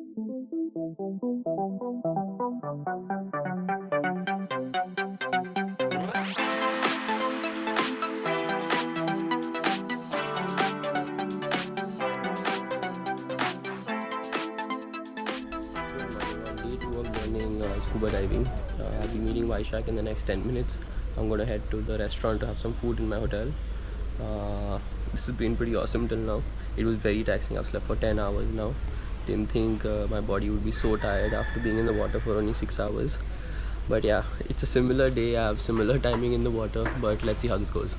Scuba diving. I'll be meeting Vyshak in the next 10 minutes. I'm gonna head to the restaurant to have some food in my hotel. This has been pretty awesome till now. It was very taxing. I've slept for 10 hours now. Didn't think my body would be so tired after being in the water for only 6 hours. But yeah, it's a similar day. I have similar timing in the water, but let's see how this goes.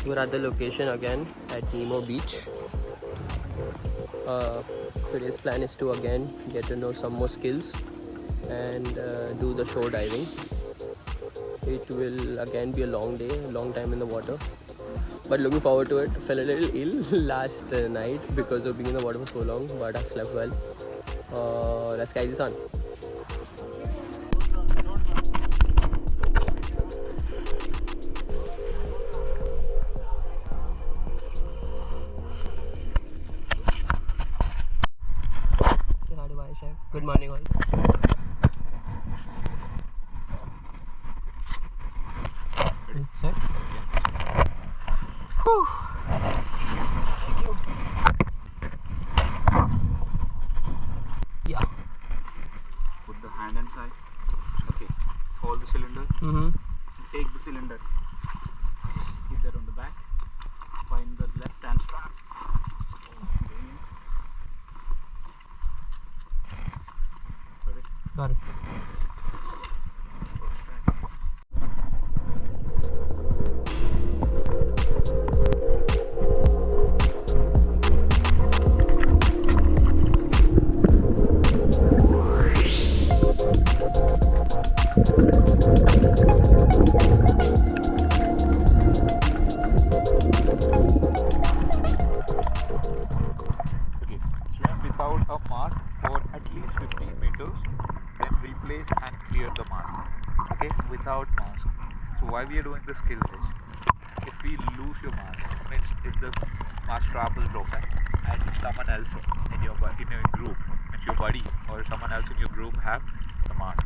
We're at the location again at Nemo Beach. Today's plan is to again get to know some more skills and do the shore diving. It will again be a long day, a long time in the water, but looking forward to it. Felt a little ill last night because of being in the water for so long, but I slept well. Let's carry this on. Good morning all. Set? Whew. Yeah. Put the hand inside. Okay. Hold the cylinder. Take the cylinder. Keep that on the back. Find the left hand strap. Got it. Okay. Swim without a mask for at least 15 meters. Then replace and clear the mask. Okay, without mask. So why we are doing this skill is, if we lose your mask, means if the mask strap is broken and if someone else in your group, means your buddy or someone else in your group have the mask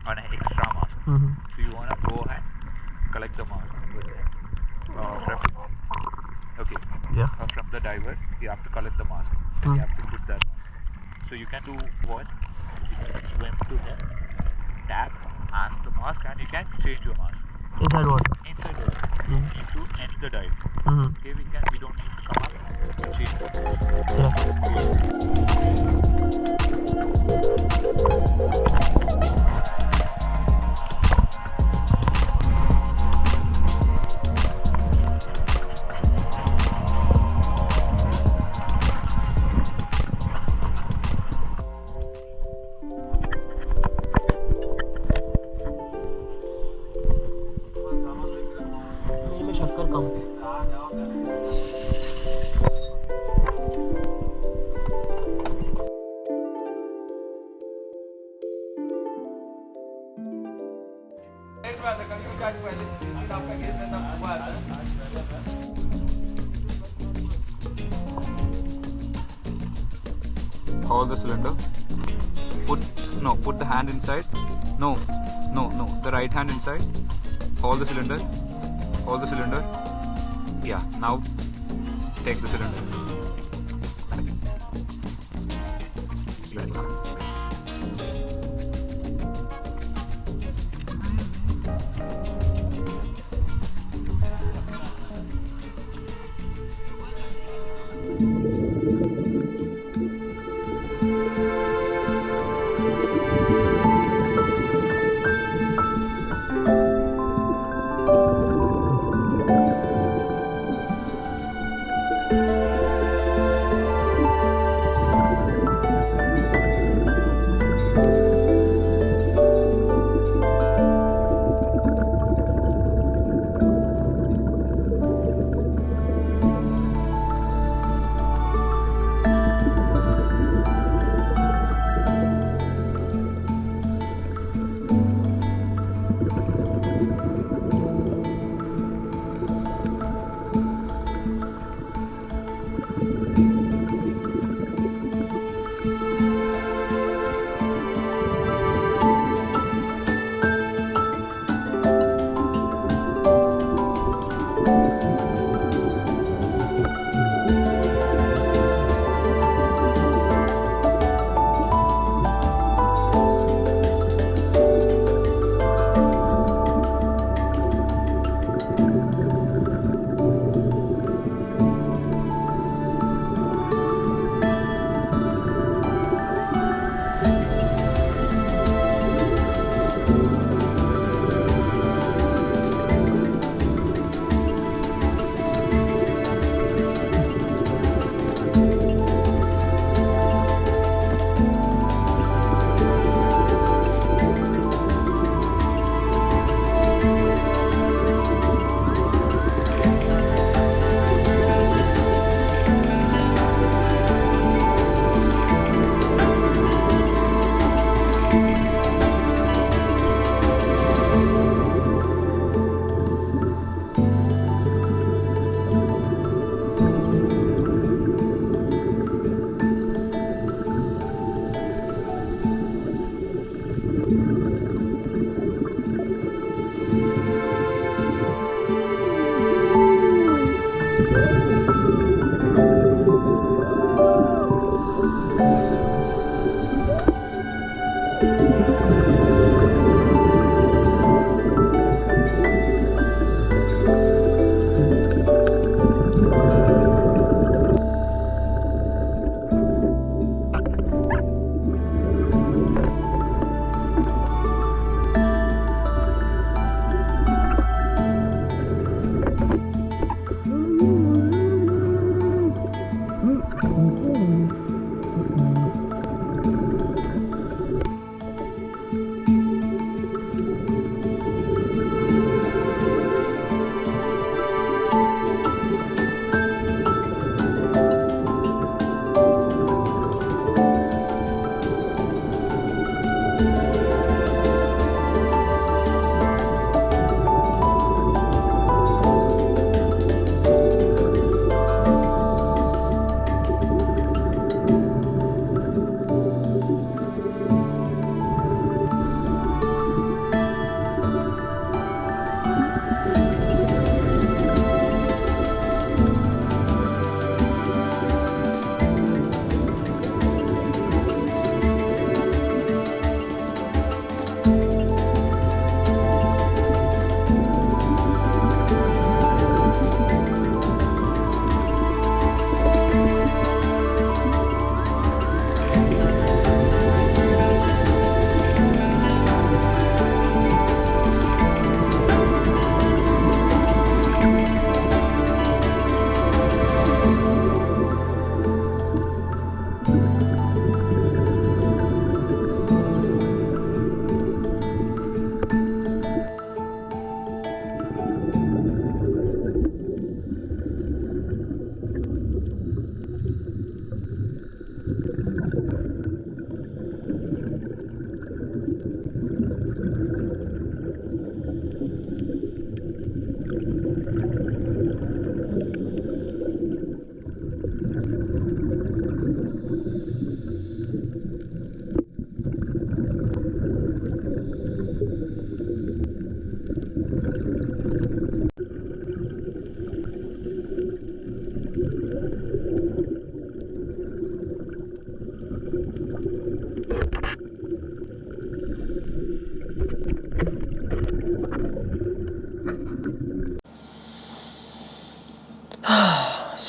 or an extra mask, so you wanna go and collect the mask with from the diver. You have to collect the mask and you have to put that on. So you can do what? You can swim to them, tap, ask the mask, and you can change your mask. Inside what? Inside water. You need to end the dive. Okay, we don't need to come up and change शक्कर कम है। Hold the cylinder. Put the hand inside. No, the right hand inside. Hold the cylinder. Hold the cylinder. Yeah, now take the cylinder.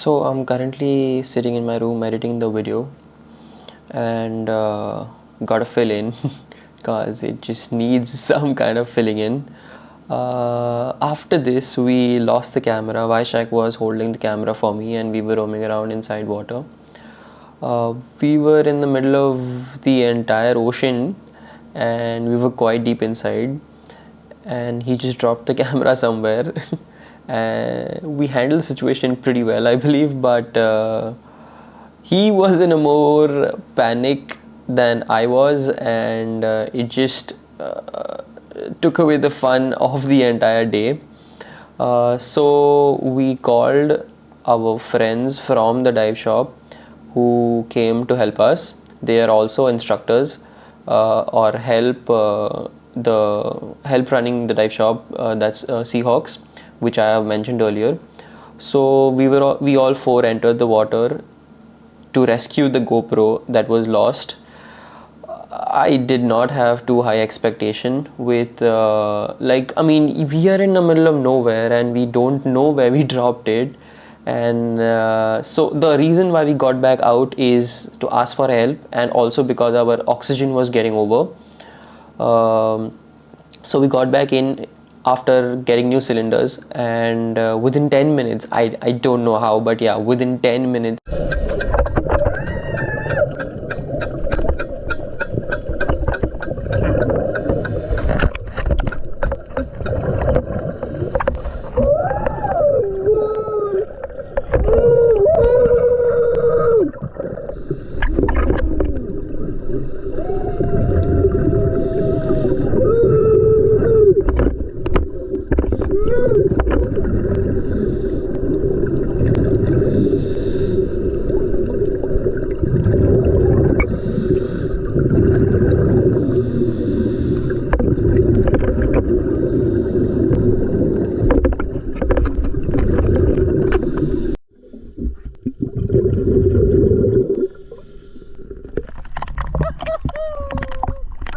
So I'm currently sitting in my room editing the video, and gotta fill in because it just needs some kind of filling in. After this, we lost the camera. Vyshak was holding the camera for me, and we were roaming around inside water. We were in the middle of the entire ocean, and we were quite deep inside, and he just dropped the camera somewhere. And we handled the situation pretty well, I believe, but he was in a more panic than I was, and it just took away the fun of the entire day. So we called our friends from the dive shop who came to help us. They are also instructors or help running the dive shop. That's Seahawks, which I have mentioned earlier. So we all four entered the water to rescue the GoPro that was lost. I did not have too high expectation with we are in the middle of nowhere and we don't know where we dropped it, and so the reason why we got back out is to ask for help, and also because our oxygen was getting over. So we got back in after getting new cylinders, and within 10 minutes, I don't know how, but yeah, within 10 minutes.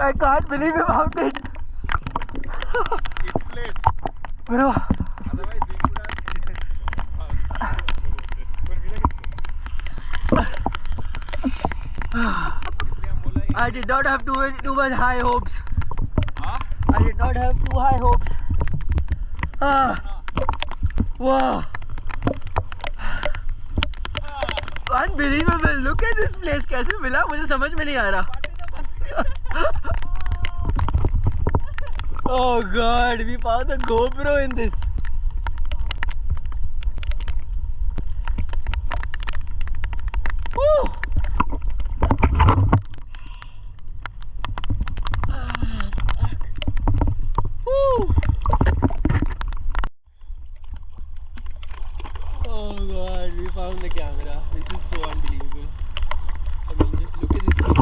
I can't believe you found it. Inflate. Bro. Otherwise we could have. I did not have too much high hopes. Huh? I did not have too high hopes. Wow. Unbelievable. Look at this place. कैसे मिला मुझे समझ में नहीं आ रहा. Oh God, we found the GoPro in this. Woo! Woo! Oh God, we found the camera. This is so unbelievable. I mean, just look at this thing.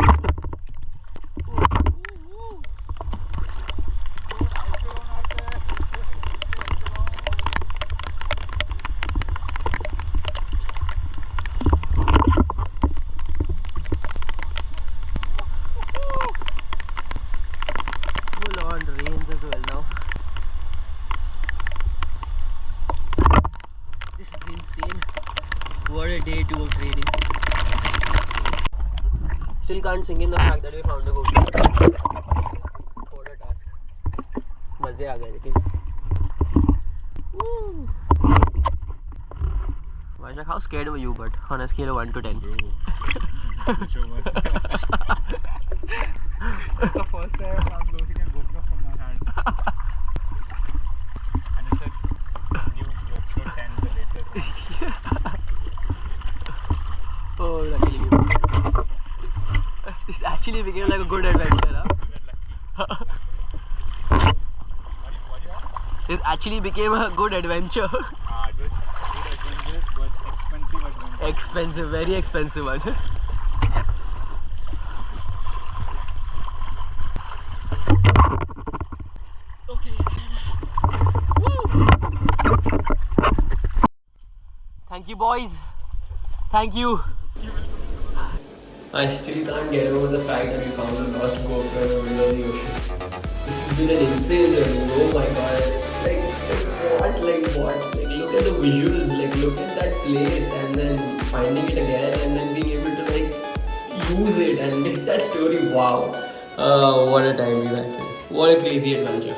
Full on rains as well now. This is insane. What a day two of training. Still can't sink in the fact that we found the GoPro. What a task. मजे आ गए लेकिन. Woo! Vyshak, how scared were you? But on a scale of 1 to 10. It's the first time I'm losing a GoPro from my hand. And it's a new GoPro 10, the latest one. Oh, luckily we won. This actually became like a good adventure, huh? This actually became a good adventure. It was good adventure, but expensive adventure. Expensive, very expensive one. Okay. Woo! Thank you, boys. Thank you. I still can't get over the fact that we found a lost GoPro in the middle of the ocean. This has been an insane journey. Oh my god. Like what like what? Like look at the visuals, like look at that place and then finding it again and then being able to like use it and make that story. Wow. What a time we went in. What a crazy adventure.